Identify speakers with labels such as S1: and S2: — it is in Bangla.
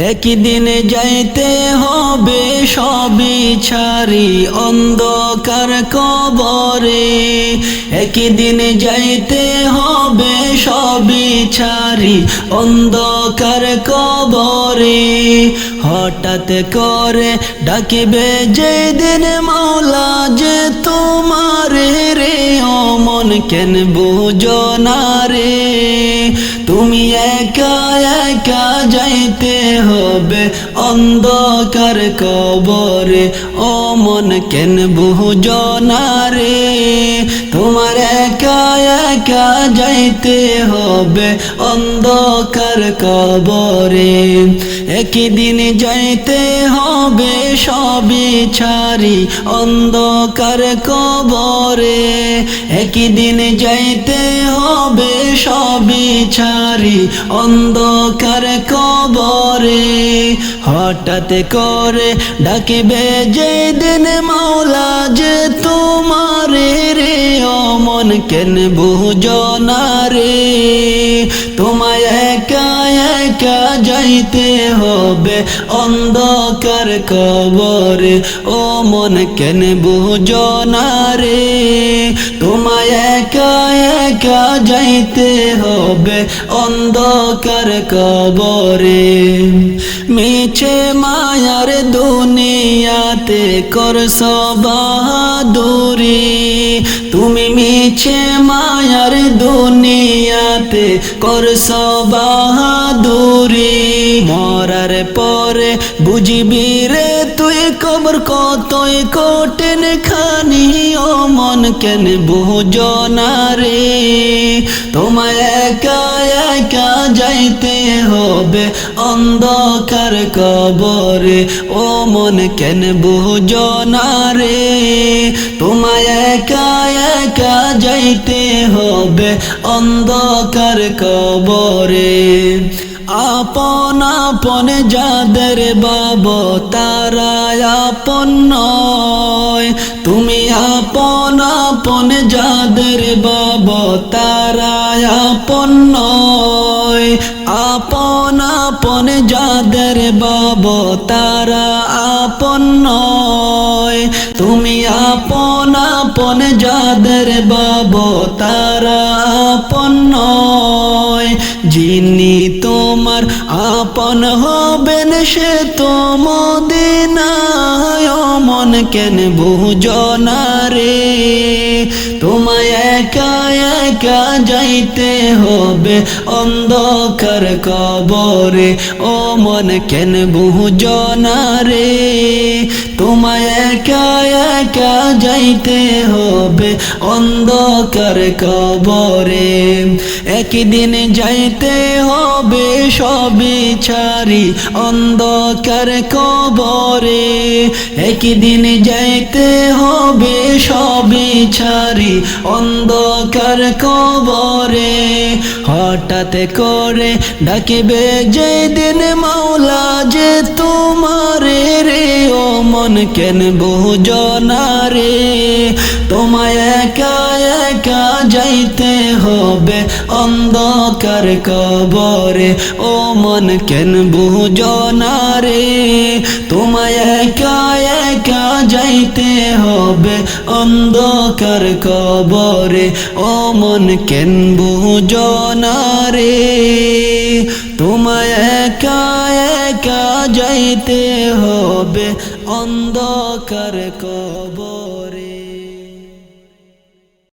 S1: একদিন যাইতে হবে সবই ছাড়ি অন্ধকার কবরে, একদিন যাইতে হবে সবই ছাড়ি অন্ধকার কবরে। হঠাৎ করে ডাকিবে যেদিন মাওলা যে তোমার রে, ও মন কেন বুঝো না রে? তুমি একা একা যাইতে হবে অন্ধকার কবরে, ও মন কেন বুঝো না রে? তোমার একা একা যাইতে হবে অন্ধকার কবরে। একদিন যাইতে হবে সবই ছাড়ি অন্ধকার কবরে, একদিন যাইতে হবে সবই ছাড়ি অন্ধকার কবরে। হঠাৎ করে ডাকিবে যেদিন মাওলা যে তোমার রে, ও মন কেন বুঝো না রে? তোমায় একা একা যাইতে হবে অন্ধকার কবরে, ও মন কেন বুঝো না রে? তোমায় একা একা যাইতে হবে অন্ধকার কবরে। মিছে মায়ার দুনিয়াতে করছো বাহাদুরি, তুমি মিছে মায়ার দুনিয়াতে করছো বাহাদুরি। মরার পরে বুঝবি রে তুই কবর কতই কঠিন খানি, ও মন কেন বুঝো না রে? তোমায় একা একা যাইতে হবে অন্ধকার কবরে, ও মন কেন বুঝো না রে? তোমায় একা একা যাইতে হবে অন্ধকার কবরে। আপন আপন যাদের বাবা তারা আপন নয়, তুমি আপন আপন যাদের বাবা তারা আপন নয়। আপন আপন যাদের বাবা তারা আপন নয়, তুমি আপন আপন যাদের বাবা তারা আপন নয়। যিনি তোমার আপন হবেন সে তো মদিনায়, ও মন কেন বুঝো না রে? তোমায় একা একা যাইতে হবে অন্ধকার কবরে, ও মন কেন বুঝো না রে? তোমায় একা একা যাইতে হবে অন্ধকার কবরে। একদিন যাইতে হবে সবই ছাড়ি অন্ধকার কবরে, একদিন যাইতে হবে সবই ছাড়ি অন্ধকার কবরে। হঠাৎ করে ডাকিবে যেদিন মাওলা যে তোমার রে, ও মন কেন বুঝো না রে? তোমায় একা একা যাইতে হবে অন্ধকার কবরে, ও মন কেন বুঝো না রে? তোমায় একা একা যাইতে হবে অন্ধকার কবরে, ও মন কেন বুঝো না রে? তোমায় একা একা যাইতে হবে অন্ধকার কবরে।